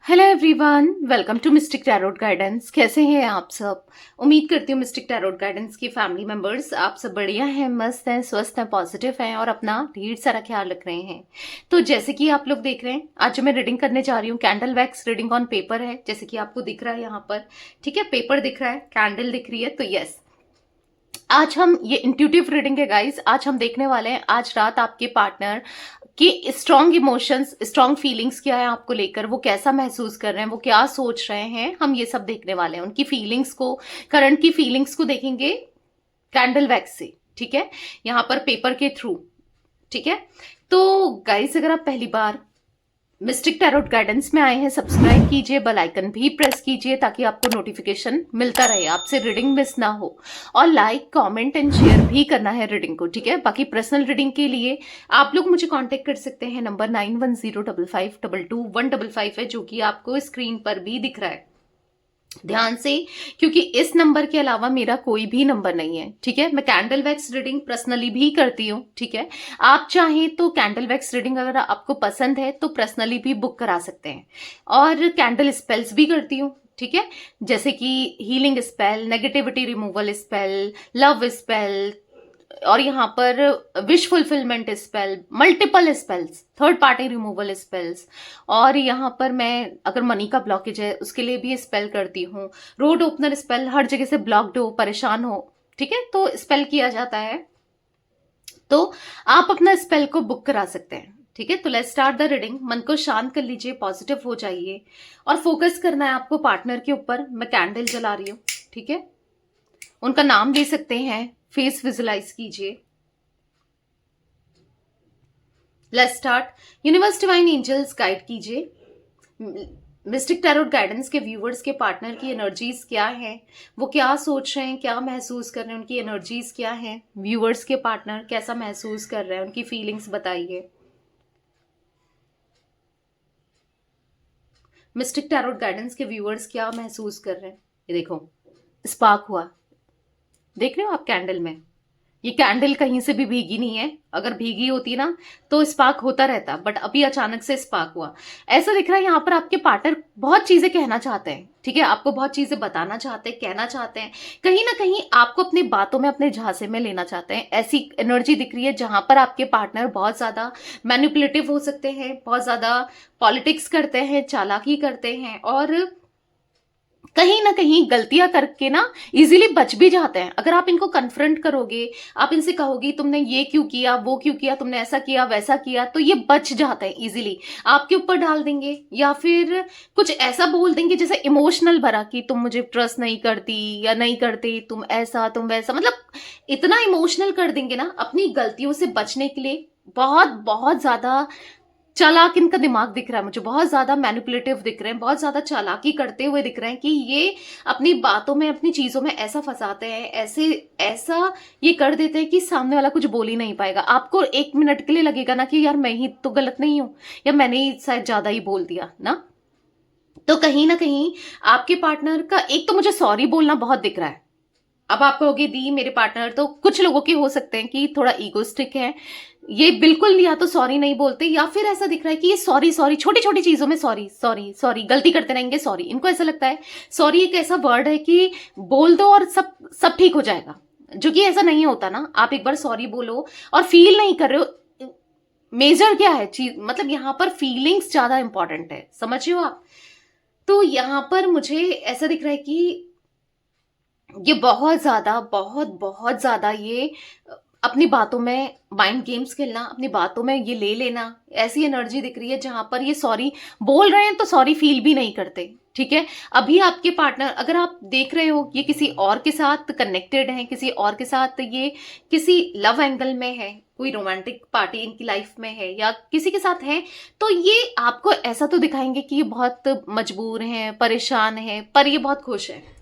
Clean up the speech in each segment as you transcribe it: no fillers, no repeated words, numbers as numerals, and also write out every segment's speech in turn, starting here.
Hello everyone, welcome to mystic tarot guidance. कैसे हैं आप सब? उम्मीद करती हूँ मिस्टिक टैरोट गाइडेंस की फैमिली मेंबर्स आप सब बढ़िया हैं, मस्त हैं, स्वस्थ हैं, पॉजिटिव हैं और अपना ढेर सारा ख्याल रख रहे हैं। तो जैसे कि आप लोग देख रहे हैं, आज जो मैं रीडिंग करने जा रही हूँ candle wax reading on paper है, जैसे कि आपको दिख रहा है यहाँ पर। ठीक है, पेपर दिख रहा है, कैंडल दिख रही है, तो यस, आज हम ये इंट्यूटिव रीडिंग है गाइस। आज हम देखने वाले हैं आज रात आपके पार्टनर कि स्ट्रॉन्ग इमोशंस, स्ट्रॉन्ग फीलिंग्स क्या है आपको लेकर, वो कैसा महसूस कर रहे हैं, वो क्या सोच रहे हैं, हम ये सब देखने वाले हैं। उनकी फीलिंग्स को, करंट की फीलिंग्स को देखेंगे कैंडल वैक्स से। ठीक है, यहाँ पर पेपर के थ्रू। ठीक है, तो गाइस अगर आप पहली बार मिस्टिक टैरोट गाइडेंस में आए हैं, सब्सक्राइब कीजिए, बेल आइकन भी प्रेस कीजिए ताकि आपको नोटिफिकेशन मिलता रहे, आपसे रीडिंग मिस ना हो। और लाइक, कमेंट एंड शेयर भी करना है रीडिंग को। ठीक है, बाकी पर्सनल रीडिंग के लिए आप लोग मुझे कांटेक्ट कर सकते हैं, नंबर 9105522155 है, जो कि आपको स्क्रीन पर भी दिख रहा है। ध्यान से, क्योंकि इस नंबर के अलावा मेरा कोई भी नंबर नहीं है। ठीक है, मैं कैंडल वैक्स रीडिंग पर्सनली भी करती हूँ। ठीक है, आप चाहें तो कैंडल वैक्स रीडिंग अगर आपको पसंद है तो पर्सनली भी बुक करा सकते हैं। और कैंडल स्पेल्स भी करती हूँ। ठीक है, जैसे कि healing spell, negativity removal spell, love spell, और यहाँ पर wish fulfilment spell, multiple spells, third party removal spells. और यहाँ पर मैं अगर मनी का ब्लॉकेज है उसके लिए भी स्पेल करती हूँ। रोड ओपनर स्पेल, हर जगह से ब्लॉक्ड हो, परेशान हो, ठीक है, तो स्पेल किया जाता है, तो आप अपना स्पेल को बुक करा सकते हैं। ठीक है, तो लेट्स स्टार्ट द रीडिंग। मन को शांत कर लीजिए, पॉजिटिव हो जाइए और फोकस करना है आपको पार्टनर के ऊपर। मैं कैंडल जला रही हूँ। ठीक है, उनका नाम ले सकते हैं, फेस विजुलाइज कीजिए। Let's start. Universe divine angels guide कीजिए मिस्टिक टैरोट गाइडेंस के व्यूवर्स के पार्टनर की एनर्जीज क्या है, वो क्या सोच रहे हैं, क्या महसूस कर रहे हैं, उनकी एनर्जीज क्या है। व्यूवर्स के पार्टनर कैसा महसूस कर रहे हैं, उनकी फीलिंग्स बताइए। मिस्टिक टैरोट गाइडेंस के व्यूवर्स क्या महसूस कर रहे हैं। ये देखो, स्पार्क हुआ, देख रहे हो आप कैंडल में। ये कैंडल कहीं से भी भीगी नहीं है, अगर भीगी होती ना तो स्पार्क होता रहता, बट अभी अचानक से स्पार्क हुआ। ऐसा दिख रहा है यहाँ पर आपके पार्टनर बहुत चीजें कहना चाहते हैं। ठीक है, आपको बहुत चीजें बताना चाहते हैं, कहना चाहते हैं, कहीं ना कहीं आपको अपनी बातों में, अपने झांसे में लेना चाहते हैं। ऐसी एनर्जी दिख रही है जहां पर आपके पार्टनर बहुत ज्यादा मैनिपुलेटिव हो सकते हैं, बहुत ज्यादा पॉलिटिक्स करते हैं, चालाकी करते हैं, और कहीं ना कहीं गलतियां करके ना इजीली बच भी जाते हैं। अगर आप इनको कन्फ्रंट करोगे, आप इनसे कहोगे तुमने ये क्यों किया, वो क्यों किया, तुमने ऐसा किया, वैसा किया, तो ये बच जाते हैं इजीली। आपके ऊपर डाल देंगे या फिर कुछ ऐसा बोल देंगे जैसे इमोशनल भरा कि तुम मुझे ट्रस्ट नहीं करती या नहीं करती, तुम ऐसा, तुम वैसा, मतलब इतना इमोशनल कर देंगे ना अपनी गलतियों से बचने के लिए। बहुत बहुत ज्यादा चालाक इनका दिमाग दिख रहा है मुझे, बहुत ज्यादा मैनिपुलेटिव दिख रहे हैं, बहुत ज्यादा चालाकी करते हुए दिख रहे हैं कि ये अपनी बातों में, अपनी चीजों में ऐसा फंसाते हैं, ऐसे ऐसा ये कर देते हैं कि सामने वाला कुछ बोल ही नहीं पाएगा। आपको एक मिनट के लिए लगेगा ना कि यार मैं ही तो गलत नहीं हूं, या मैंने ही शायद ज्यादा ही बोल दिया ना। तो कहीं ना कहीं आपके पार्टनर का एक तो मुझे सॉरी बोलना बहुत दिख रहा है। अब आप कहोगे दी मेरे पार्टनर तो कुछ लोगों के हो सकते हैं कि थोड़ा ईगोस्टिक है, ये बिल्कुल या तो सॉरी नहीं बोलते, या फिर ऐसा दिख रहा है कि ये सॉरी सॉरी, छोटी छोटी चीजों में सॉरी सॉरी सॉरी, गलती करते रहेंगे सॉरी। इनको ऐसा लगता है सॉरी एक ऐसा वर्ड है कि बोल दो और सब सब ठीक हो जाएगा, जो कि ऐसा नहीं होता ना। आप एक बार सॉरी बोलो और फील नहीं कर रहे हो, मेजर क्या है चीज, मतलब यहाँ पर फीलिंग्स ज्यादा इंपॉर्टेंट है, समझ रहे हो आप। तो यहाँ पर मुझे ऐसा दिख रहा है कि ये बहुत ज्यादा, बहुत बहुत ज्यादा ये अपनी बातों में माइंड गेम्स खेलना, अपनी बातों में ये ले लेना, ऐसी एनर्जी दिख रही है जहां पर ये सॉरी बोल रहे हैं तो सॉरी फील भी नहीं करते। ठीक है, अभी आपके पार्टनर, अगर आप देख रहे हो ये किसी और के साथ कनेक्टेड है, किसी और के साथ ये किसी लव एंगल में है, कोई रोमांटिक पार्टी इनकी लाइफ में है या किसी के साथ है, तो ये आपको ऐसा तो दिखाएंगे कि ये बहुत मजबूर हैं, परेशान हैं, पर ये बहुत खुश है।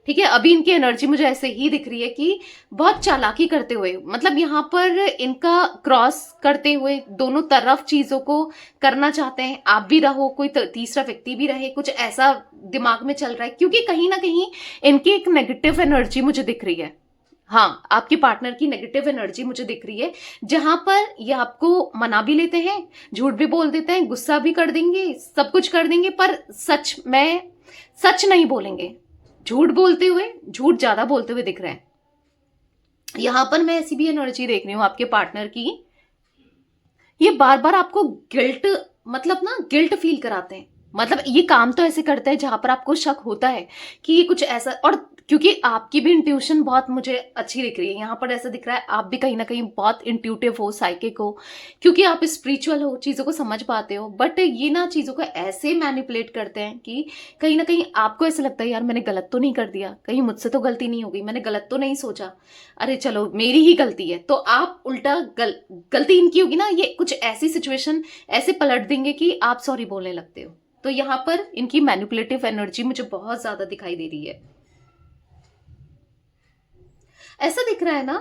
ठीक है, अभी इनकी एनर्जी मुझे ऐसे ही दिख रही है कि बहुत चालाकी करते हुए, मतलब यहाँ पर इनका क्रॉस करते हुए दोनों तरफ चीजों को करना चाहते हैं। आप भी रहो, कोई तीसरा व्यक्ति भी रहे, कुछ ऐसा दिमाग में चल रहा है, क्योंकि कहीं ना कहीं इनकी एक नेगेटिव एनर्जी मुझे दिख रही है। हाँ, आपके पार्टनर की नेगेटिव एनर्जी मुझे दिख रही है, जहां पर ये आपको मना भी लेते हैं, झूठ भी बोल देते हैं, गुस्सा भी कर देंगे, सब कुछ कर देंगे, पर सच नहीं बोलेंगे। झूठ बोलते हुए, झूठ ज्यादा बोलते हुए दिख रहे हैं। यहां पर मैं ऐसी भी एनर्जी देख रही हूं आपके पार्टनर की, ये बार बार आपको गिल्ट, मतलब ना गिल्ट फील कराते हैं। मतलब ये काम तो ऐसे करता है जहां पर आपको शक होता है कि ये कुछ ऐसा, और क्योंकि आपकी भी इंट्यूशन बहुत मुझे अच्छी दिख रही है, यहाँ पर ऐसा दिख रहा है आप भी कहीं ना कहीं बहुत इंट्यूटिव हो, साइकिक हो, क्योंकि आप स्पिरिचुअल हो, चीजों को समझ पाते हो। बट ये ना चीजों को ऐसे मैनिपुलेट करते हैं कि कहीं ना कहीं आपको ऐसा लगता है यार मैंने गलत तो नहीं कर दिया, कहीं मुझसे तो गलती नहीं हो गई, मैंने गलत तो नहीं सोचा, अरे चलो मेरी ही गलती है। तो आप उल्टा गलती इनकी होगी ना, ये कुछ ऐसी सिचुएशन ऐसे पलट देंगे कि आप सॉरी बोलने लगते हो। तो यहां पर इनकी मैनिपुलेटिव एनर्जी मुझे बहुत ज्यादा दिखाई दे रही है। ऐसा दिख रहा है ना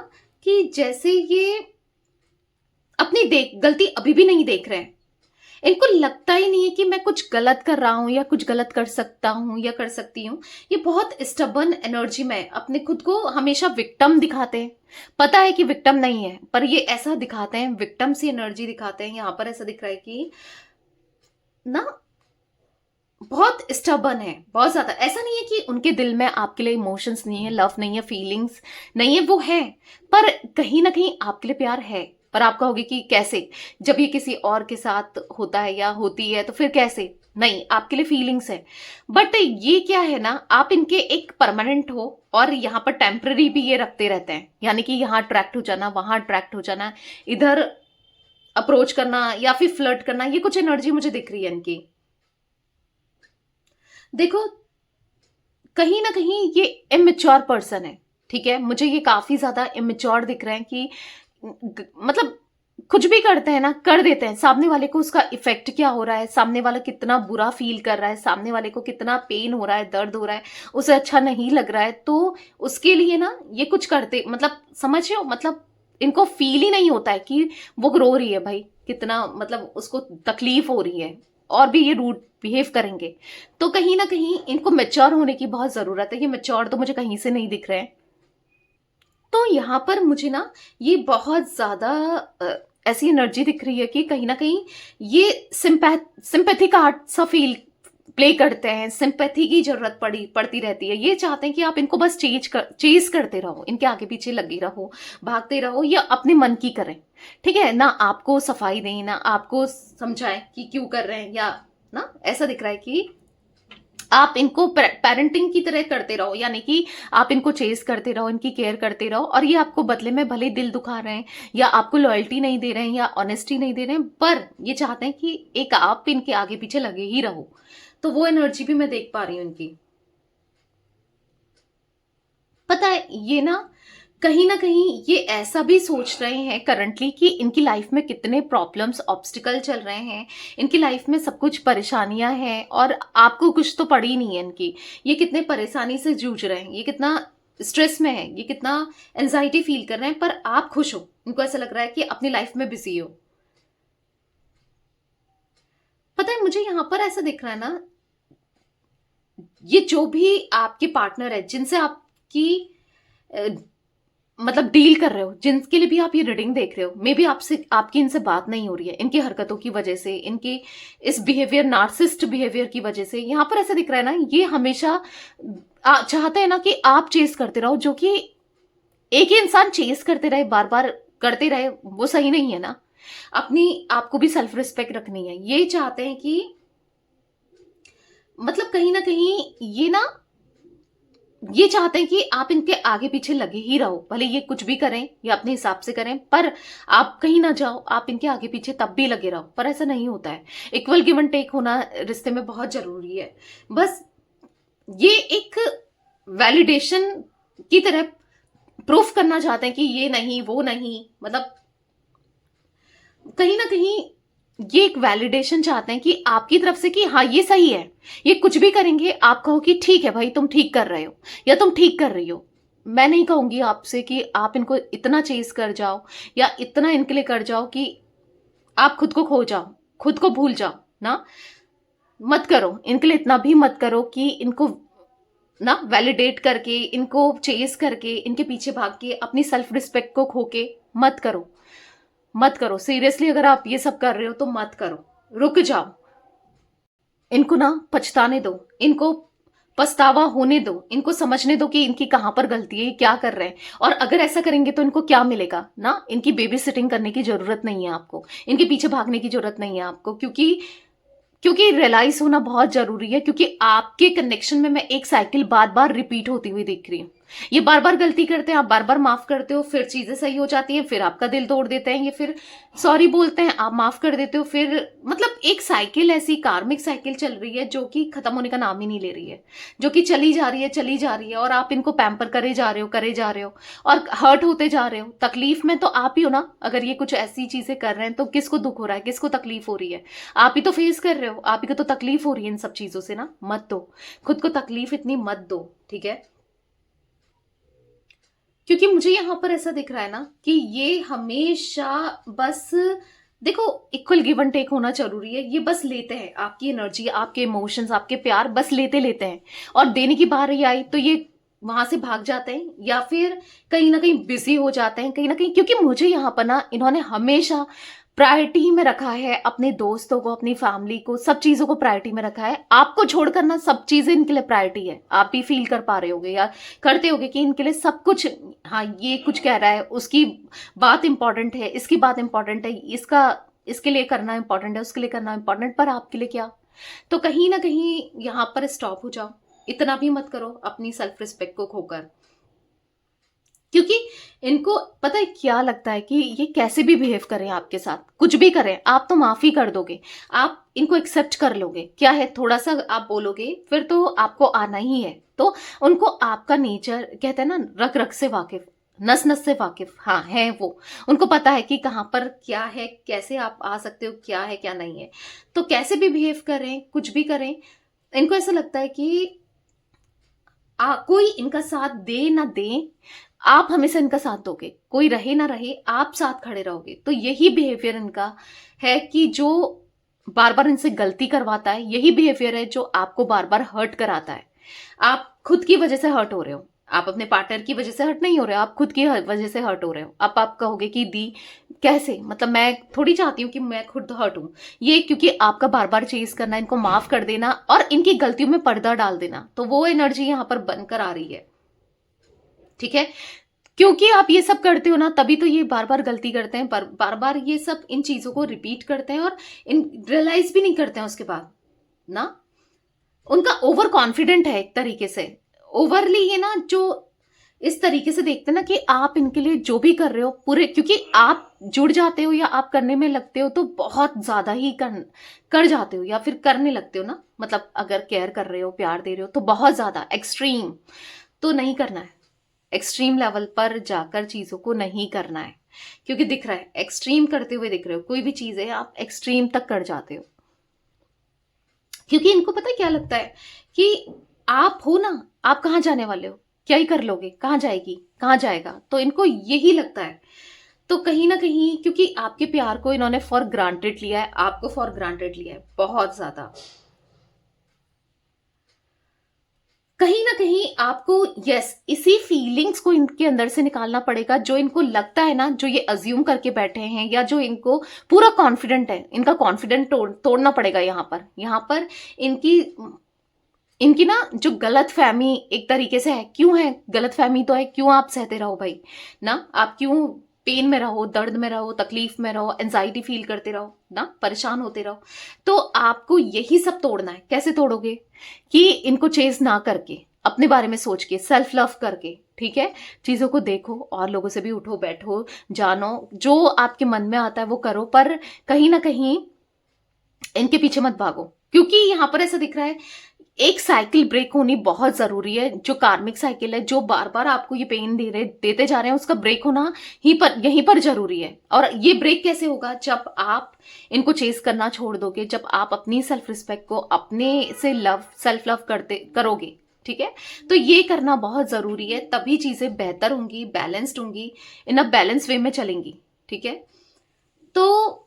कि जैसे ये अपनी गलती अभी भी नहीं देख रहे हैं। इनको लगता ही नहीं है कि मैं कुछ गलत कर रहा हूं या कुछ गलत कर सकता हूं या कर सकती हूं। ये बहुत स्टबर्न एनर्जी में अपने खुद को हमेशा विक्टिम दिखाते हैं। पता है कि विक्टिम नहीं है, पर ये ऐसा दिखाते हैं, विक्टिम सी एनर्जी दिखाते हैं। यहां पर ऐसा दिख रहा है कि ना बहुत स्टबर्न है, बहुत ज्यादा। ऐसा नहीं है कि उनके दिल में आपके लिए इमोशंस नहीं है, लव नहीं है, फीलिंग्स नहीं है, वो है, पर कहीं ना कहीं आपके लिए प्यार है। पर आप कहोगे कि कैसे, जब ये किसी और के साथ होता है या होती है तो फिर कैसे? नहीं, आपके लिए फीलिंग्स है। बट ये क्या है ना, आप इनके एक परमानेंट हो और यहाँ पर टेम्पररी भी ये रखते रहते हैं। यानी कि यहाँ अट्रैक्ट हो जाना, वहां अट्रैक्ट हो जाना, इधर अप्रोच करना या फिर फ्लर्ट करना, ये कुछ एनर्जी मुझे दिख रही है इनकी। देखो, कहीं ना कहीं ये इमेच्योर पर्सन है, ठीक है। मुझे ये काफी ज्यादा इमेच्योर दिख रहे हैं कि मतलब कुछ भी करते हैं ना, कर देते हैं, सामने वाले को उसका इफेक्ट क्या हो रहा है, सामने वाला कितना बुरा फील कर रहा है, सामने वाले को कितना पेन हो रहा है, दर्द हो रहा है, उसे अच्छा नहीं लग रहा है, तो उसके लिए ना ये कुछ करते, मतलब समझ रहे हो, मतलब इनको फील ही नहीं होता है कि वो रो रही है, भाई कितना मतलब उसको तकलीफ हो रही है, और भी ये रूड बिहेव करेंगे। तो कहीं ना कहीं इनको मैच्योर होने की बहुत जरूरत है। ये मैच्योर तो मुझे कहीं से नहीं दिख रहे हैं। तो यहाँ पर मुझे ना ये बहुत ज्यादा ऐसी एनर्जी दिख रही है कि कहीं ना कहीं ये सिंपैथी का आर्ट सा फील प्ले करते हैं, सिंपैथी की जरूरत पड़ती रहती है। ये चाहते हैं कि आप इनको बस चेज करते रहो, इनके आगे पीछे लगे रहो, भागते रहो, या अपने मन की करें, ठीक है ना। आपको सफाई दें, ना आपको समझाएं कि क्यों कर रहे हैं, या ना ऐसा दिख रहा है कि आप इनको पेरेंटिंग की तरह करते रहो, यानी कि आप इनको चेस करते रहो, इनकी केयर करते रहो, और ये आपको बदले में भले दिल दुखा रहे हैं या आपको लॉयल्टी नहीं दे रहे हैं या ऑनेस्टी नहीं दे रहे हैं, पर ये चाहते हैं कि एक आप इनके आगे पीछे लगे ही रहो। तो वो एनर्जी भी मैं देख पा रही हूँ इनकी। पता है ये ना कहीं ये ऐसा भी सोच रहे हैं करंटली कि इनकी लाइफ में कितने प्रॉब्लम्स, ऑब्स्टिकल चल रहे हैं, इनकी लाइफ में सब कुछ परेशानियां हैं, और आपको कुछ तो पड़ी नहीं है इनकी। ये कितने परेशानी से जूझ रहे हैं, ये कितना स्ट्रेस में है, ये कितना एंजाइटी फील कर रहे हैं, पर आप खुश हो। इनको ऐसा लग रहा है कि अपनी लाइफ में बिजी हो। पता है मुझे यहाँ पर ऐसा दिख रहा है ना, ये जो भी आपके पार्टनर है, जिनसे आपकी मतलब डील कर रहे हो, जिनके लिए भी आप ये रीडिंग देख रहे हो, मे बी आपसे आपकी इनसे बात नहीं हो रही है, इनकी हरकतों की वजह से, इनके इस बिहेवियर, नार्सिस्ट बिहेवियर की वजह से। यहां पर ऐसा दिख रहा है ना, ये हमेशा चाहते हैं ना कि आप चेस करते रहो, जो कि एक ही इंसान चेस करते रहे, बार बार करते रहे, वो सही नहीं है ना। अपनी आपको भी सेल्फ रिस्पेक्ट रखनी है। ये चाहते हैं कि मतलब कहीं ना कहीं ये चाहते हैं कि आप इनके आगे पीछे लगे ही रहो, भले ये कुछ भी करें या अपने हिसाब से करें, पर आप कहीं ना जाओ, आप इनके आगे पीछे तब भी लगे रहो। पर ऐसा नहीं होता है। इक्वल गिव एंड टेक होना रिश्ते में बहुत जरूरी है। बस ये एक वैलिडेशन की तरह प्रूफ करना चाहते हैं कि ये नहीं, वो नहीं, मतलब कहीं ना कहीं ये एक वैलिडेशन चाहते हैं कि आपकी तरफ से कि हाँ ये सही है। ये कुछ भी करेंगे, आप कहो कि ठीक है भाई, तुम ठीक कर रहे हो या तुम ठीक कर रही हो। मैं नहीं कहूंगी आपसे कि आप इनको इतना चेज कर जाओ या इतना इनके लिए कर जाओ कि आप खुद को खो जाओ, खुद को भूल जाओ ना। मत करो, इनके लिए इतना भी मत करो कि इनको ना वैलिडेट करके, इनको चेस करके, इनके पीछे भाग के अपनी सेल्फ रिस्पेक्ट को खो के मत करो, मत करो। सीरियसली अगर आप ये सब कर रहे हो तो मत करो, रुक जाओ। इनको ना पछताने दो, इनको पछतावा होने दो, इनको समझने दो कि इनकी कहां पर गलती है, ये क्या कर रहे हैं। और अगर ऐसा करेंगे तो इनको क्या मिलेगा ना, इनकी बेबी सिटिंग करने की जरूरत नहीं है आपको, इनके पीछे भागने की जरूरत नहीं है आपको, क्योंकि क्योंकि रियलाइज होना बहुत जरूरी है। क्योंकि आपके कनेक्शन में मैं एक साइकिल बार बार रिपीट होती हुई देख रही हूँ। ये बार बार गलती करते हैं, आप बार बार माफ करते हो, फिर चीजें सही हो जाती हैं, फिर आपका दिल तोड़ देते हैं, ये फिर सॉरी बोलते हैं, आप माफ कर देते हो, फिर मतलब एक साइकिल, ऐसी कार्मिक साइकिल चल रही है जो कि खत्म होने का नाम ही नहीं ले रही है, जो कि चली जा रही है, चली जा रही है। और आप इनको पैम्पर करे जा रहे हो, करे जा रहे हो, और हर्ट होते जा रहे हो। तकलीफ में तो आप ही हो ना, अगर ये कुछ ऐसी चीजें कर रहे हैं तो किसको दुख हो रहा है, किसको तकलीफ हो रही है? आप ही तो फेस कर रहे हो, आप ही को तो तकलीफ हो रही है इन सब चीजों से ना। मत दो खुद को तकलीफ, इतनी मत दो, ठीक है? क्योंकि मुझे यहां पर ऐसा दिख रहा है ना कि ये हमेशा बस, देखो, इक्वल गिव एंड टेक होना जरूरी है। ये बस लेते हैं आपकी एनर्जी, आपके इमोशंस, आपके प्यार, बस लेते लेते हैं। और देने की बारी आई तो ये वहां से भाग जाते हैं, या फिर कहीं ना कहीं बिजी हो जाते हैं, कहीं ना कहीं। क्योंकि मुझे यहाँ पर ना इन्होंने हमेशा प्रायोरिटी में रखा है, अपने दोस्तों को, अपनी फैमिली को, सब चीजों को प्रायोरिटी में रखा है। आपको छोड़कर ना सब चीजें इनके लिए प्रायोरिटी है। आप भी फील कर पा रहे होगे या करते होगे कि इनके लिए सब कुछ, हाँ ये कुछ कह रहा है, उसकी बात इंपॉर्टेंट है, इसकी बात इंपॉर्टेंट है, इसका इसके लिए करना इंपॉर्टेंट है, उसके लिए करना इंपॉर्टेंट, पर आपके लिए क्या? तो कहीं ना कहीं यहां पर स्टॉप हो जाओ। इतना भी मत करो अपनी सेल्फ रिस्पेक्ट को खोकर। क्योंकि इनको पता है क्या लगता है कि ये कैसे भी बिहेव करें आपके साथ, कुछ भी करें, आप तो माफी कर दोगे, आप इनको एक्सेप्ट कर लोगे। क्या है, थोड़ा सा आप बोलोगे फिर तो आपको आना ही है। तो उनको आपका नेचर, कहते हैं ना, रग रग से वाकिफ, नस नस से वाकिफ, हाँ है वो। उनको पता है कि कहाँ पर क्या है, कैसे आप आ सकते हो, क्या है क्या नहीं है। तो कैसे भी बिहेव करें, कुछ भी करें, इनको ऐसा लगता है कि कोई इनका साथ दे ना दे, आप हमेशा इनका साथ दोगे, कोई रहे ना रहे, आप साथ खड़े रहोगे। तो यही बिहेवियर इनका है कि जो बार बार इनसे गलती करवाता है, यही बिहेवियर है जो आपको बार बार हर्ट कराता है। आप खुद की वजह से हर्ट हो रहे हो, आप अपने पार्टनर की वजह से हर्ट नहीं हो रहे हो, आप खुद की वजह से हर्ट हो रहे हो। अब आप कहोगे कि दी कैसे, मतलब मैं थोड़ी चाहती हूँ कि मैं खुद हर्ट हूं। ये क्योंकि आपका बार बार चेज करना, इनको माफ कर देना और इनकी गलतियों में पर्दा डाल देना, तो वो एनर्जी यहां पर बनकर आ रही है, ठीक है? क्योंकि आप ये सब करते हो ना, तभी तो ये बार बार गलती करते हैं, बार बार ये सब इन चीजों को रिपीट करते हैं, और इन रियलाइज भी नहीं करते हैं उसके बाद ना। उनका ओवर कॉन्फिडेंट है एक तरीके से, ओवरली ये ना, जो इस तरीके से देखते हैं ना कि आप इनके लिए जो भी कर रहे हो पूरे, क्योंकि आप जुड़ जाते हो या आप करने में लगते हो तो बहुत ज्यादा ही कर जाते हो, या फिर करने लगते हो ना। मतलब अगर केयर कर रहे हो, प्यार दे रहे हो, तो बहुत ज्यादा एक्सट्रीम तो नहीं करना है, एक्सट्रीम लेवल पर जाकर चीजों को नहीं करना है। क्योंकि दिख रहा है एक्सट्रीम करते हुए दिख रहे हो, कोई भी चीज है आप एक्सट्रीम तक कर जाते हो। क्योंकि इनको पता है क्या लगता है कि आप हो ना, आप कहाँ जाने वाले हो, क्या ही कर लोगे, कहाँ जाएगी, कहाँ जाएगा, तो इनको यही लगता है। तो कहीं ना कहीं क्योंकि आपके प्यार को इन्होंने फॉर ग्रांटेड लिया है, आपको फॉर ग्रांटेड लिया है बहुत ज्यादा। कहीं ना कहीं आपको, यस, इसी फीलिंग्स को इनके अंदर से निकालना पड़ेगा, जो इनको लगता है ना, जो ये अज्यूम करके बैठे हैं, या जो इनको पूरा कॉन्फिडेंट है, इनका कॉन्फिडेंट तोड़ना पड़ेगा यहाँ पर इनकी इनकी ना जो गलत फहमी एक तरीके से है। क्यों है गलत फहमी? तो है क्यों आप सहते रहो भाई ना, आप क्यों पेन में रहो, दर्द में रहो, तकलीफ में रहो, एंजाइटी फील करते रहो ना, परेशान होते रहो। तो आपको यही सब तोड़ना है। कैसे तोड़ोगे? कि इनको चेज ना करके, अपने बारे में सोच के, सेल्फ लव करके, ठीक है? चीजों को देखो, और लोगों से भी उठो बैठो, जानो, जो आपके मन में आता है वो करो, पर कहीं ना कहीं इनके पीछे मत भागो। क्योंकि यहां पर ऐसा दिख रहा है एक साइकिल ब्रेक होनी बहुत जरूरी है। जो कार्मिक साइकिल है, जो बार बार आपको ये पेन देते जा रहे हैं, उसका ब्रेक होना यहीं पर जरूरी है। और ये ब्रेक कैसे होगा? जब आप इनको चेस करना छोड़ दोगे, जब आप अपनी सेल्फ रिस्पेक्ट को अपने से सेल्फ लव करते करोगे, ठीक है? तो ये करना बहुत जरूरी है, तभी चीजें बेहतर होंगी, बैलेंस्ड होंगी, इन अ बैलेंस वे में चलेंगी, ठीक है? तो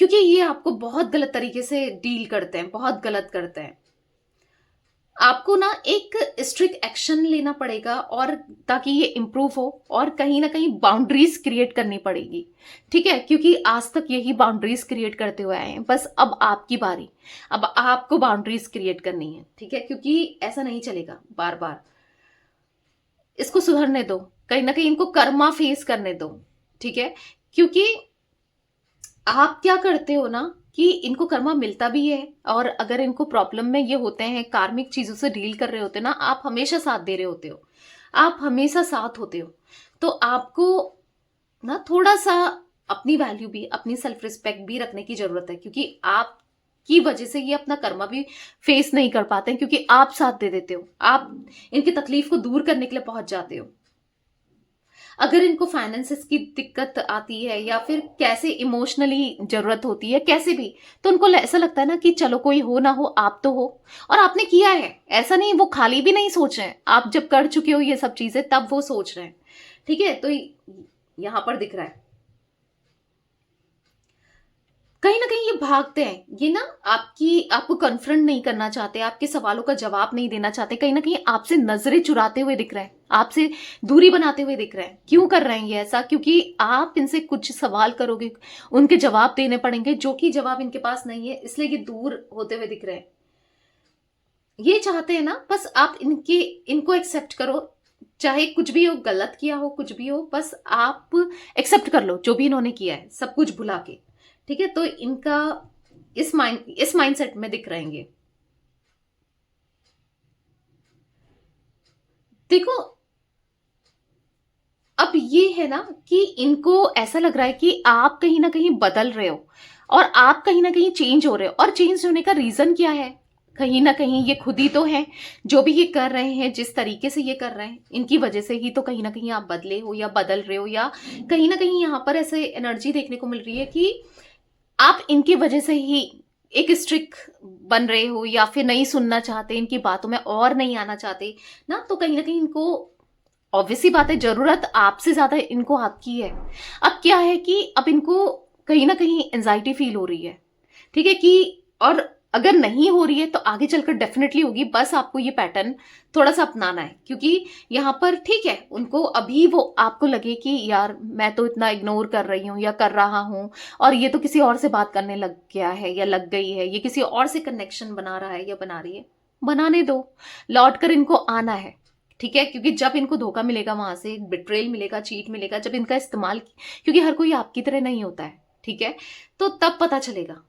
क्योंकि ये आपको बहुत गलत तरीके से डील करते हैं, बहुत गलत करते हैं। आपको ना एक स्ट्रिक्ट एक्शन लेना पड़ेगा, और ताकि ये इम्प्रूव हो, और कहीं ना कहीं बाउंड्रीज क्रिएट करनी पड़ेगी। ठीक है, क्योंकि आज तक यही बाउंड्रीज क्रिएट करते हुए आए हैं, बस अब आपकी बारी, अब आपको बाउंड्रीज क्रिएट करनी है। ठीक है, क्योंकि ऐसा नहीं चलेगा बार बार, इसको सुधरने दो, कहीं ना कहीं इनको कर्मा फेस करने दो। ठीक है, क्योंकि आप क्या करते हो ना कि इनको कर्मा मिलता भी है, और अगर इनको प्रॉब्लम में ये होते हैं, कार्मिक चीजों से डील कर रहे होते हो ना, आप हमेशा साथ दे रहे होते हो, आप हमेशा साथ होते हो। तो आपको ना थोड़ा सा अपनी वैल्यू भी, अपनी सेल्फ रिस्पेक्ट भी रखने की जरूरत है, क्योंकि आप की वजह से ये अपना कर्मा भी फेस नहीं कर पाते हैं, क्योंकि आप साथ दे देते हो, आप इनकी तकलीफ को दूर करने के लिए पहुंच जाते हो। अगर इनको फाइनेंसेस की दिक्कत आती है, या फिर कैसे इमोशनली जरूरत होती है, कैसे भी, तो उनको ऐसा लगता है ना कि चलो कोई हो ना हो, आप तो हो, और आपने किया है। ऐसा नहीं, वो खाली भी नहीं सोच रहे हैं, आप जब कर चुके हो ये सब चीजें तब वो सोच रहे हैं। ठीक है, तो यहां पर दिख रहा है कहीं ना कहीं ये भागते हैं, ये ना आपको कन्फ्रंट नहीं करना चाहते, आपके सवालों का जवाब नहीं देना चाहते, कहीं ना कहीं आपसे नजरें चुराते हुए दिख रहे हैं, आपसे दूरी बनाते हुए दिख रहे हैं। क्यों कर रहे हैं ये ऐसा? क्योंकि आप इनसे कुछ सवाल करोगे, उनके जवाब देने पड़ेंगे, जो कि जवाब इनके पास नहीं है, इसलिए ये दूर होते हुए दिख रहे हैं। ये चाहते हैं ना, बस आप इनको एक्सेप्ट करो, चाहे कुछ भी हो, गलत किया हो, कुछ भी हो, बस आप एक्सेप्ट कर लो जो भी इन्होंने किया है, सब कुछ भुला के। ठीक है, तो इनका इस माइंडसेट में दिख रहेंगे। देखो, अब ये है ना कि इनको ऐसा लग रहा है कि आप कहीं ना कहीं बदल रहे हो, और आप कहीं ना कहीं चेंज हो रहे हो, और चेंज होने का रीजन क्या है? कहीं ना कहीं ये खुद ही तो है, जो भी ये कर रहे हैं, जिस तरीके से ये कर रहे हैं, इनकी वजह से ही तो कहीं ना कहीं आप बदले हो या बदल रहे हो, या कहीं ना कहीं यहां पर ऐसे एनर्जी देखने को मिल रही है कि आप इनकी वजह से ही एक स्ट्रिक बन रहे हो, या फिर नहीं सुनना चाहते, इनकी बातों में और नहीं आना चाहते ना, तो कहीं ना कहीं इनको ऑब्वियसली बात है, जरूरत आपसे ज्यादा इनको आपकी है। अब क्या है कि अब इनको कहीं ना कहीं एंजाइटी फील हो रही है। ठीक है कि, और अगर नहीं हो रही है तो आगे चलकर डेफिनेटली होगी, बस आपको ये पैटर्न थोड़ा सा अपनाना है, क्योंकि यहां पर ठीक है, उनको अभी वो आपको लगे कि यार मैं तो इतना इग्नोर कर रही हूं या कर रहा हूं, और ये तो किसी और से बात करने लग गया है या लग गई है, ये किसी और से कनेक्शन बना रहा है या बना रही है, बनाने दो, लौट कर इनको आना है। ठीक है, क्योंकि जब इनको धोखा मिलेगा, वहां से बिट्रेल मिलेगा, चीट मिलेगा, जब इनका इस्तेमाल, क्योंकि हर कोई आपकी तरह नहीं होता है। ठीक है, तो तब पता चलेगा,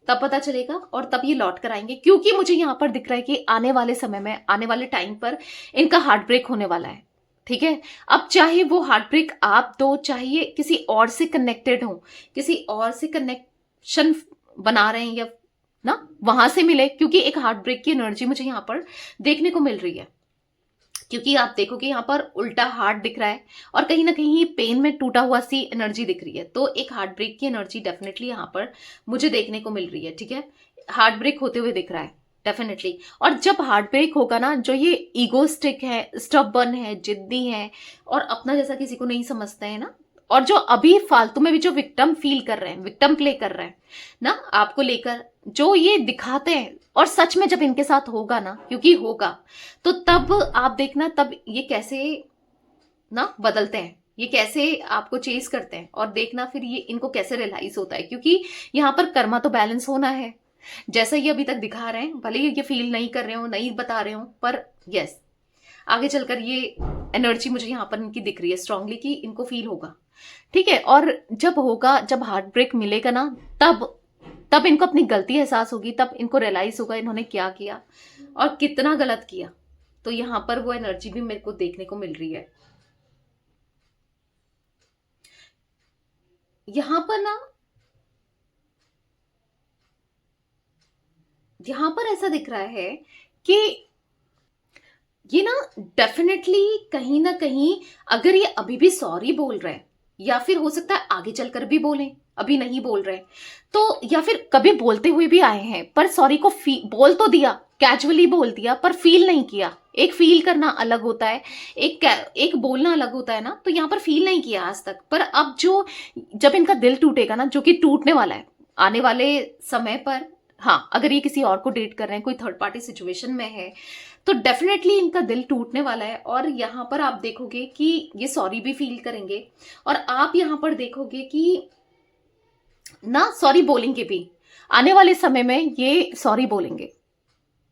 तब पता चलेगा, और तब ये लौट कर आएंगे, क्योंकि मुझे यहां पर दिख रहा है कि आने वाले समय में, आने वाले टाइम पर इनका हार्ट ब्रेक होने वाला है। ठीक है, अब चाहे वो हार्ट ब्रेक आप दो, चाहे ये किसी और से कनेक्टेड हो, किसी और से कनेक्शन बना रहे हैं, या ना वहां से मिले, क्योंकि एक हार्ट ब्रेक की एनर्जी मुझे यहां पर देखने को मिल रही है। क्योंकि आप देखो कि यहाँ पर उल्टा हार्ट दिख रहा है, और कहीं ना कहीं पेन में टूटा हुआ सी एनर्जी दिख रही है, तो एक हार्ट ब्रेक की एनर्जी डेफिनेटली यहाँ पर मुझे देखने को मिल रही है। ठीक है, हार्ट ब्रेक होते हुए दिख रहा है डेफिनेटली। और जब हार्ट ब्रेक होगा ना, जो ये ईगोस्टिक है, स्टबर्न है, जिद्दी है, और अपना जैसा किसी को नहीं समझते हैं ना, और जो अभी फालतू में भी जो विक्टिम फील कर रहे हैं, विक्टिम प्ले कर रहे हैं ना आपको लेकर, जो ये दिखाते हैं, और सच में जब इनके साथ होगा ना, क्योंकि होगा, तो तब आप देखना, तब ये कैसे ना बदलते हैं, ये कैसे आपको चेज करते हैं, और देखना फिर ये इनको कैसे रियलाइज होता है, क्योंकि यहाँ पर कर्मा तो बैलेंस होना है। जैसा ये अभी तक दिखा रहे हैं, भले ये फील नहीं कर रहे हो, नहीं बता रहे हो, पर यस, आगे चलकर ये एनर्जी मुझे यहाँ पर इनकी दिख रही है स्ट्रांगली कि इनको फील होगा। ठीक है, और जब होगा, जब हार्ट ब्रेक मिलेगा ना, तब तब इनको अपनी गलती एहसास होगी, तब इनको रियलाइज होगा इन्होंने क्या किया और कितना गलत किया। तो यहां पर वो एनर्जी भी मेरे को देखने को मिल रही है। यहां पर ना, यहां पर ऐसा दिख रहा है कि ये ना डेफिनेटली कहीं ना कहीं, अगर ये अभी भी सॉरी बोल रहे हैं, या फिर हो सकता है आगे चलकर भी बोलें, अभी नहीं बोल रहे, तो या फिर कभी बोलते हुए भी आए हैं, पर सॉरी को बोल तो दिया, कैजुअली बोल दिया, पर फील नहीं किया। एक फील करना अलग होता है, एक बोलना अलग होता है ना, तो यहाँ पर फील नहीं किया आज तक, पर अब जब इनका दिल टूटेगा ना, जो कि टूटने वाला है आने वाले समय पर, हाँ, अगर ये किसी और को डेट कर रहे हैं, कोई थर्ड पार्टी सिचुएशन में है, तो डेफिनेटली इनका दिल टूटने वाला है। और यहाँ पर आप देखोगे कि ये सॉरी भी फील करेंगे, और आप यहाँ पर देखोगे कि ना सॉरी बोलेंगे भी, आने वाले समय में ये सॉरी बोलेंगे,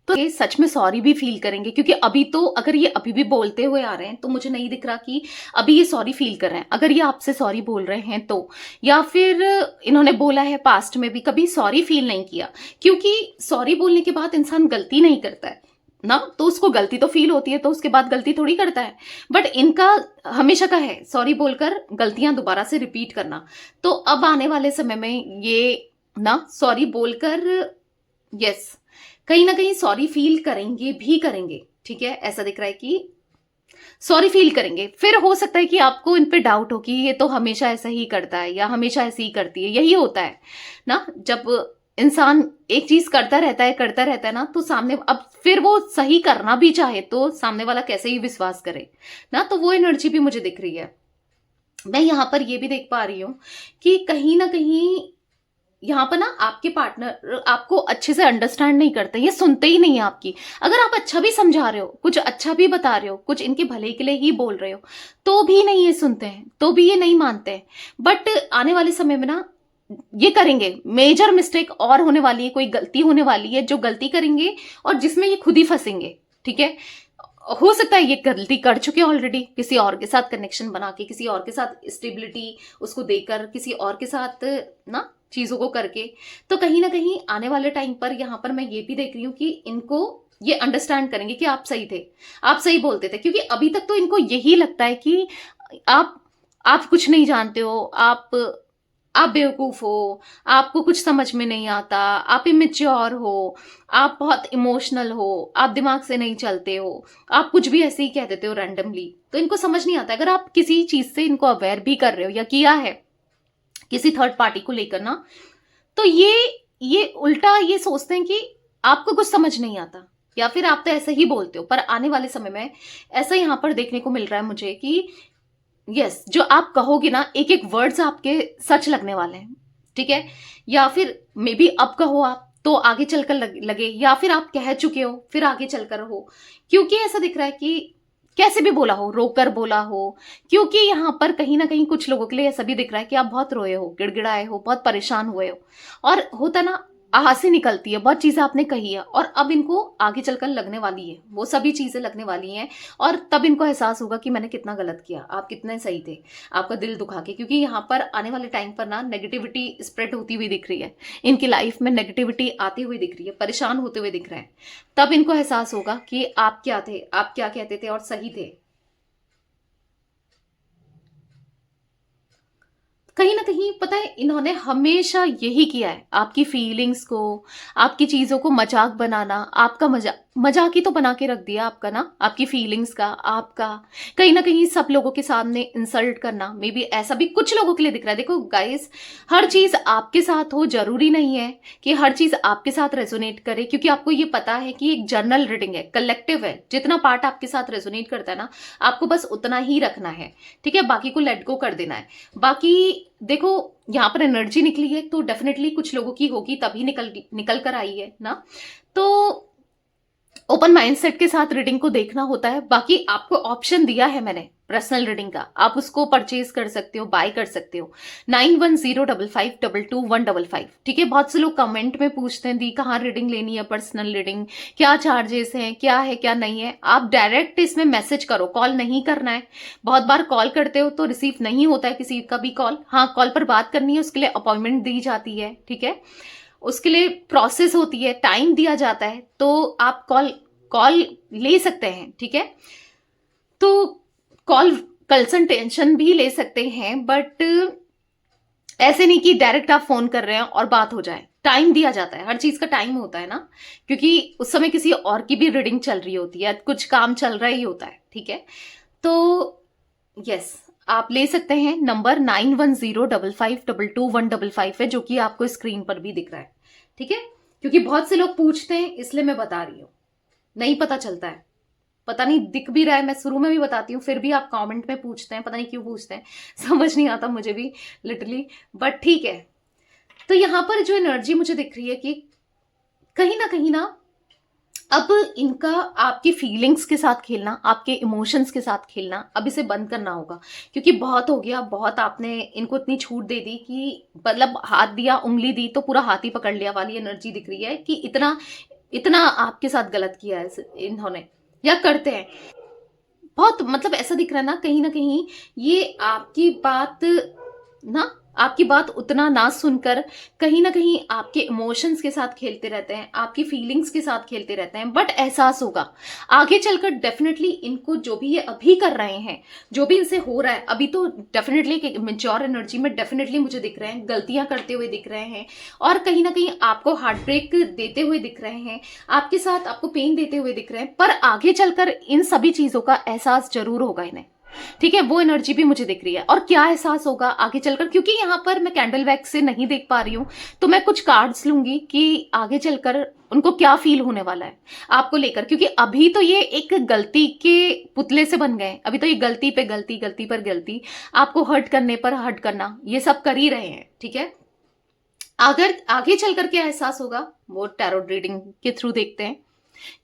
तो ये सच में सॉरी भी फील करेंगे। क्योंकि अभी तो अगर ये अभी भी बोलते हुए आ रहे हैं तो मुझे नहीं दिख रहा कि अभी ये सॉरी फील कर रहे हैं। अगर ये आपसे सॉरी बोल रहे हैं तो, या फिर इन्होंने बोला है पास्ट में भी कभी सॉरी फील नहीं किया, क्योंकि सॉरी बोलने के बाद इंसान गलती नहीं करता है ना, तो उसको गलती तो फील होती है, तो उसके बाद गलती थोड़ी करता है। बट इनका हमेशा का है सॉरी बोलकर गलतियां दोबारा से रिपीट करना। तो अब आने वाले समय में ये ना सॉरी बोलकर, यस, कहीं ना कहीं सॉरी फील करेंगे भी करेंगे। ठीक है, ऐसा दिख रहा है कि सॉरी फील करेंगे। फिर हो सकता है कि आपको इन पे डाउट हो कि ये तो हमेशा ऐसा ही करता है या हमेशा ऐसे ही करती है। यही होता है ना, जब इंसान एक चीज करता रहता है ना, तो सामने अब फिर वो सही करना भी चाहे तो सामने वाला कैसे ही विश्वास करे ना, तो वो एनर्जी भी मुझे दिख रही है। मैं यहाँ पर ये भी देख पा रही हूँ कि कहीं ना कहीं यहाँ पर ना आपके पार्टनर आपको अच्छे से अंडरस्टैंड नहीं करते, ये सुनते ही नहीं है आपकी। अगर आप अच्छा भी समझा रहे हो, कुछ अच्छा भी बता रहे हो, कुछ इनके भले के लिए ही बोल रहे हो, तो भी नहीं ये सुनते हैं, तो भी ये नहीं मानते हैं। बट आने वाले समय में ना ये करेंगे, मेजर मिस्टेक और होने वाली है, कोई गलती होने वाली है जो गलती करेंगे और जिसमें ये खुद ही फंसेंगे। ठीक है, हो सकता है ये गलती कर चुके हैं ऑलरेडी, किसी और के साथ कनेक्शन बना के, किसी और के साथ स्टेबिलिटी उसको देकर, किसी और के साथ ना चीजों को करके। तो कहीं ना कहीं आने वाले टाइम पर यहाँ पर मैं ये भी देख रही हूँ कि इनको ये अंडरस्टैंड करेंगे कि आप सही थे, आप सही बोलते थे। क्योंकि अभी तक तो इनको यही लगता है कि आप आप कुछ नहीं जानते हो, आप बेवकूफ हो, आपको कुछ समझ में नहीं आता, आप इमेच्योर हो, आप बहुत इमोशनल हो, आप दिमाग से नहीं चलते हो, आप कुछ भी ऐसे ही कह देते हो रैंडमली। तो इनको समझ नहीं आता। अगर आप किसी चीज से इनको अवेयर भी कर रहे हो या किया है किसी थर्ड पार्टी को लेकर ना, तो ये उल्टा ये सोचते हैं कि आपको कुछ समझ नहीं आता, या फिर आप तो ऐसे ही बोलते हो। पर आने वाले समय में ऐसा यहां पर देखने को मिल रहा है मुझे कि यस, जो आप कहोगे ना, एक एक वर्ड्स आपके सच लगने वाले हैं। ठीक है, या फिर मे बी अब कहो आप तो आगे चलकर लगे, या फिर आप कह चुके हो फिर आगे चलकर हो। क्योंकि ऐसा दिख रहा है कि कैसे भी बोला हो, रोकर बोला हो। क्योंकि यहाँ पर कहीं ना कहीं कुछ लोगों के लिए ऐसा भी दिख रहा है कि आप बहुत रोए हो, गिड़गिड़ाए हो, बहुत परेशान हुए हो, और होता ना आहसी निकलती है, बहुत चीजें आपने कही है, और अब इनको आगे चलकर लगने वाली है, वो सभी चीजें लगने वाली हैं। और तब इनको एहसास होगा कि मैंने कितना गलत किया, आप कितने सही थे, आपका दिल दुखा के। क्योंकि यहाँ पर आने वाले टाइम पर ना नेगेटिविटी स्प्रेड होती हुई दिख रही है, इनकी लाइफ में नेगेटिविटी आती हुई दिख रही है, परेशान होते हुए दिख रहे हैं। तब इनको एहसास होगा कि आप क्या थे, आप क्या कहते थे और सही थे। कहीं ना कहीं पता है, इन्होंने हमेशा यही किया है, आपकी फीलिंग्स को, आपकी चीजों को मजाक बनाना, आपका मजाक ही तो बना के रख दिया आपका ना, आपकी फीलिंग्स का, आपका कहीं ना कहीं सब लोगों के सामने इंसल्ट करना। मे बी ऐसा भी कुछ लोगों के लिए दिख रहा है। देखो गाइस, हर चीज आपके साथ हो जरूरी नहीं है कि हर चीज आपके साथ रेजोनेट करे। क्योंकि आपको ये पता है कि एक जनरल रीडिंग है, कलेक्टिव है, जितना पार्ट आपके साथ रेजोनेट करता है ना, आपको बस उतना ही रखना है। ठीक है, बाकी को लेट गो कर देना है। बाकी देखो, यहाँ पर एनर्जी निकली है तो डेफिनेटली कुछ लोगों की होगी, तभी निकल कर आई है ना। तो ओपन माइंडसेट के साथ रीडिंग को देखना होता है। बाकी आपको ऑप्शन दिया है मैंने पर्सनल रीडिंग का, आप उसको परचेज कर सकते हो, बाय कर सकते हो। 9105522155। ठीक है, बहुत से लोग कमेंट में पूछते हैं दी कहाँ रीडिंग लेनी है, पर्सनल रीडिंग क्या चार्जेस हैं, क्या है क्या नहीं है। आप डायरेक्ट इसमें मैसेज करो, कॉल नहीं करना है। बहुत बार कॉल करते हो तो रिसीव नहीं होता है किसी का भी कॉल। हाँ, कॉल पर बात करनी है, उसके लिए अपॉइंटमेंट दी जाती है। ठीक है, उसके लिए प्रोसेस होती है, टाइम दिया जाता है, तो आप कॉल ले सकते हैं। ठीक है, तो कॉल कंसल्टेशन भी ले सकते हैं, बट ऐसे नहीं कि डायरेक्ट आप फोन कर रहे हैं और बात हो जाए। टाइम दिया जाता है, हर चीज का टाइम होता है ना, क्योंकि उस समय किसी और की भी रीडिंग चल रही होती है, कुछ काम चल रहा ही होता है। ठीक है, तो यस, आप ले सकते हैं। नंबर 9105522155 है, जो कि आपको स्क्रीन पर भी दिख रहा है। ठीक है, क्योंकि बहुत से लोग पूछते हैं, इसलिए मैं बता रही हूँ, नहीं पता चलता है, पता नहीं दिख भी रहा है, मैं शुरू में भी बताती हूँ, फिर भी आप कमेंट में पूछते हैं, पता नहीं क्यों पूछते हैं, समझ नहीं आता मुझे भी लिटरली, बट ठीक है। तो यहाँ पर जो एनर्जी मुझे दिख रही है कि कहीं ना अब इनका आपकी फीलिंग्स के साथ खेलना, आपके इमोशंस के साथ खेलना अब इसे बंद करना होगा, क्योंकि बहुत हो गया, बहुत आपने इनको इतनी छूट दे दी कि मतलब हाथ दिया, उंगली दी तो पूरा हाथ ही पकड़ लिया वाली एनर्जी दिख रही है कि इतना इतना आपके साथ गलत किया है इन्होंने या करते हैं। बहुत मतलब ऐसा दिख रहा है ना कहीं ये आपकी बात ना आपकी बात उतना ना सुनकर कहीं ना कहीं आपके इमोशंस के साथ खेलते रहते हैं, आपकी फीलिंग्स के साथ खेलते रहते हैं। बट एहसास होगा आगे चलकर डेफिनेटली इनको जो भी ये अभी कर रहे हैं, जो भी इनसे हो रहा है अभी, तो डेफिनेटली मेच्योर एनर्जी में डेफिनेटली मुझे दिख रहे हैं गलतियां करते हुए दिख रहे हैं, और कहीं ना कहीं आपको हार्ट ब्रेक देते हुए दिख रहे हैं, आपके साथ आपको पेन देते हुए दिख रहे हैं। पर आगे चलकर इन सभी चीजों का एहसास जरूर होगा इन्हें, ठीक है, वो एनर्जी भी मुझे दिख रही है। और क्या एहसास होगा आगे चलकर, क्योंकि यहां पर मैं कैंडल वैक्स से नहीं देख पा रही हूं, तो मैं कुछ कार्ड्स लूंगी कि आगे चलकर उनको क्या फील होने वाला है आपको लेकर, क्योंकि अभी तो ये एक गलती के पुतले से बन गए, अभी तो ये गलती पे गलती, गलती पर गलती, आपको हर्ट करने पर हर्ट करना, ये सब कर ही रहे हैं, ठीक है। अगर आगे चलकर क्या एहसास होगा वो टैरोट रीडिंग के थ्रू देखते हैं।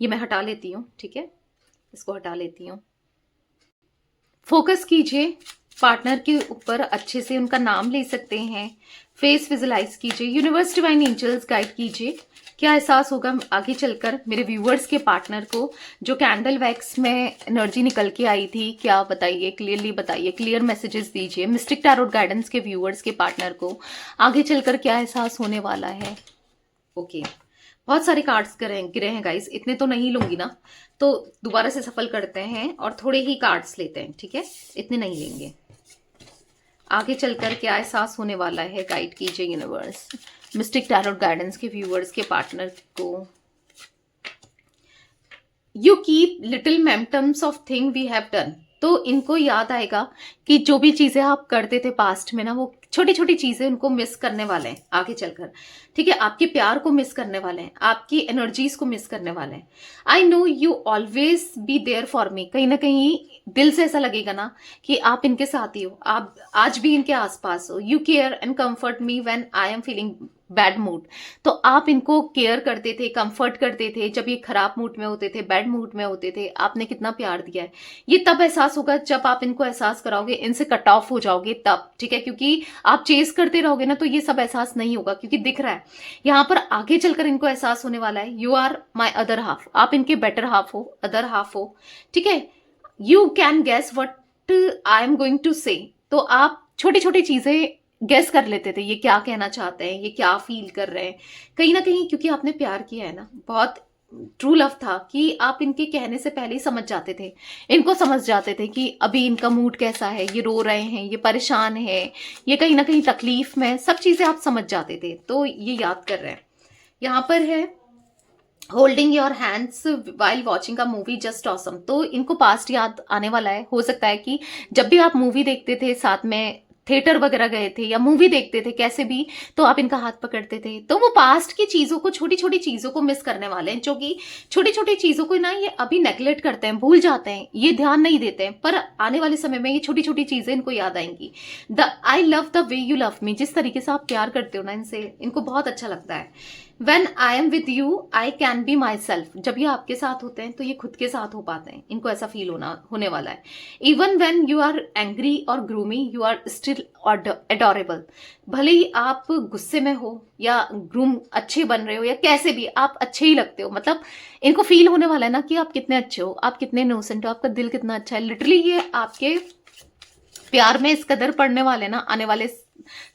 ये मैं हटा लेती हूँ, ठीक है, इसको हटा लेती हूँ। फोकस कीजिए पार्टनर के ऊपर, अच्छे से उनका नाम ले सकते हैं, फेस विजुलाइज कीजिए, यूनिवर्स डिवाइन एंजल्स गाइड कीजिए, क्या एहसास होगा आगे चलकर मेरे व्यूअर्स के पार्टनर को, जो कैंडल वैक्स में एनर्जी निकल के आई थी, क्या बताइए, क्लियरली बताइए, क्लियर मैसेजेस दीजिए मिस्टिक टैरोट गाइडेंस के व्यूअर्स के पार्टनर को आगे चलकर क्या एहसास होने वाला है। ओके, बहुत सारे कार्ड्स गिरे हैं गाइस, इतने तो नहीं लूंगी ना, तो दोबारा से सफल करते हैं और थोड़े ही कार्ड्स लेते हैं, ठीक है, इतने नहीं लेंगे। आगे चलकर क्या एहसास होने वाला है, गाइड कीजिए यूनिवर्स मिस्टिक टैरोट गाइडेंस के व्यूअर्स के पार्टनर को। You keep little mementos of thing we have done, तो इनको याद आएगा कि जो भी चीजें आप करते थे पास्ट में ना, वो छोटी छोटी चीजें उनको मिस करने वाले हैं आगे चलकर, ठीक है, आपके प्यार को मिस करने वाले हैं, आपकी एनर्जीज को मिस करने वाले हैं। I know you always be there for me, कहीं ना कहीं दिल से ऐसा लगेगा ना कि आप इनके साथ ही हो, आप आज भी इनके आसपास हो। You care and comfort me when I am feeling bad mood, तो आप इनको केयर करते थे, कंफर्ट करते थे जब ये खराब मूड में होते थे, बैड मूड में होते थे, आपने कितना प्यार दिया है। ये तब एहसास होगा जब आप इनको एहसास कराओगे, इनसे कट ऑफ हो जाओगे तब, ठीक है, क्योंकि आप चेस करते रहोगे ना तो ये सब एहसास नहीं होगा, क्योंकि दिख रहा है यहां पर आगे चलकर इनको एहसास होने वाला है you are my other half, आप इनके बेटर हाफ हो, अदर हाफ हो, ठीक है। You can guess what I am going to say, तो आप छोटी छोटी चीजें गेस कर लेते थे, ये क्या कहना चाहते हैं, ये क्या फील कर रहे हैं, कहीं ना कहीं क्योंकि आपने प्यार किया है ना, बहुत ट्रू लव था कि आप इनके कहने से पहले ही समझ जाते थे, इनको समझ जाते थे कि अभी इनका मूड कैसा है, ये रो रहे हैं, ये परेशान है, ये कहीं ना कहीं तकलीफ में, सब चीजें आप समझ जाते थे, तो ये याद कर रहे हैं। यहाँ पर है holding your hands while watching a movie just awesome, तो इनको पास्ट याद आने वाला है। हो सकता है कि जब भी आप मूवी देखते थे, साथ में थिएटर वगैरह गए थे या मूवी देखते थे कैसे भी, तो आप इनका हाथ पकड़ते थे, तो वो पास्ट की चीजों को, छोटी छोटी चीजों को मिस करने वाले हैं, जो कि छोटी छोटी चीजों को ना ये अभी नेग्लेक्ट करते हैं, भूल जाते हैं, ये ध्यान नहीं देते हैं, पर आने वाले समय में ये छोटी छोटी चीजें इनको याद आएंगी। I love the way you love me, जिस तरीके से आप प्यार करते हो ना इनसे, इनको बहुत अच्छा लगता है। When I am with you, I can be myself, जब ये आपके साथ होते हैं तो ये खुद के साथ हो पाते हैं, इनको ऐसा फील होने वाला है। Even when you are angry or gloomy, you are still adorable, भले ही आप गुस्से में हो या ग्रूम अच्छे बन रहे हो या कैसे भी, आप अच्छे ही लगते हो, मतलब इनको फील होने वाला है ना कि आप कितने अच्छे हो, आप कितने इनोसेंट हो, आपका दिल कितना अच्छा है। लिटरली ये आपके प्यार में इस कदर पड़ने वाले ना आने वाले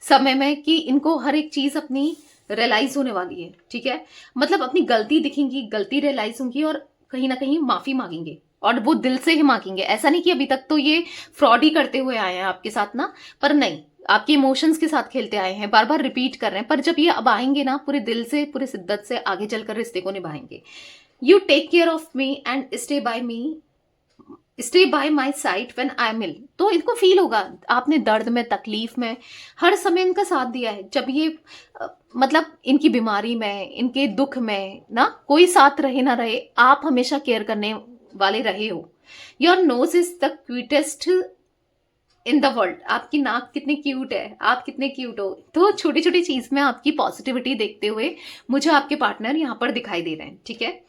समय में कि इनको हर एक चीज अपनी रियलाइज होने वाली है, ठीक है, मतलब अपनी गलती दिखेंगी, गलती रियलाइज होंगी और कहीं ना कहीं माफी मांगेंगे, और वो दिल से ही मांगेंगे। ऐसा नहीं कि अभी तक तो ये फ्रॉड ही करते हुए आए हैं आपके साथ ना, पर नहीं, आपके इमोशंस के साथ खेलते आए हैं, बार बार रिपीट कर रहे हैं, पर जब ये अब आएंगे ना पूरे दिल से, पूरे शिद्दत से आगे चलकर रिश्ते को निभाएंगे। You take care of me and stay by my side when I am ill, तो इनको फील होगा आपने दर्द में, तकलीफ में हर समय इनका साथ दिया है, जब ये मतलब इनकी बीमारी में, इनके दुख में ना, कोई साथ रहे ना रहे, आप हमेशा केयर करने वाले रहे हो। Your nose is the cutest in the world, आपकी नाक कितनी क्यूट है, आप कितने क्यूट हो। तो छोटी छोटी चीज में आपकी पॉजिटिविटी देखते हुए मुझे आपके पार्टनर यहाँ पर दिखाई दे रहे हैं, ठीक है।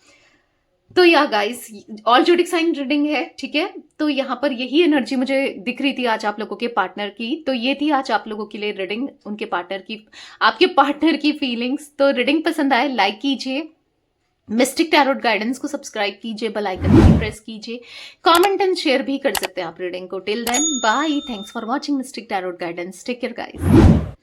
तो yeah guys, all zodiac sign reading है, ठीक है। तो यहाँ पर यही एनर्जी मुझे दिख रही थी आज आप लोगों के पार्टनर की। तो ये थी आज आप लोगों के लिए रीडिंग, उनके पार्टनर की, आपके पार्टनर की फीलिंग्स। तो रीडिंग पसंद आए लाइक कीजिए, मिस्टिक टैरोट गाइडेंस को सब्सक्राइब कीजिए, बेल आइकन भी प्रेस कीजिए, कमेंट एंड शेयर भी कर सकते हैं आप रीडिंग को। Till then bye, thanks for watching mystic tarot guidance, take care guys.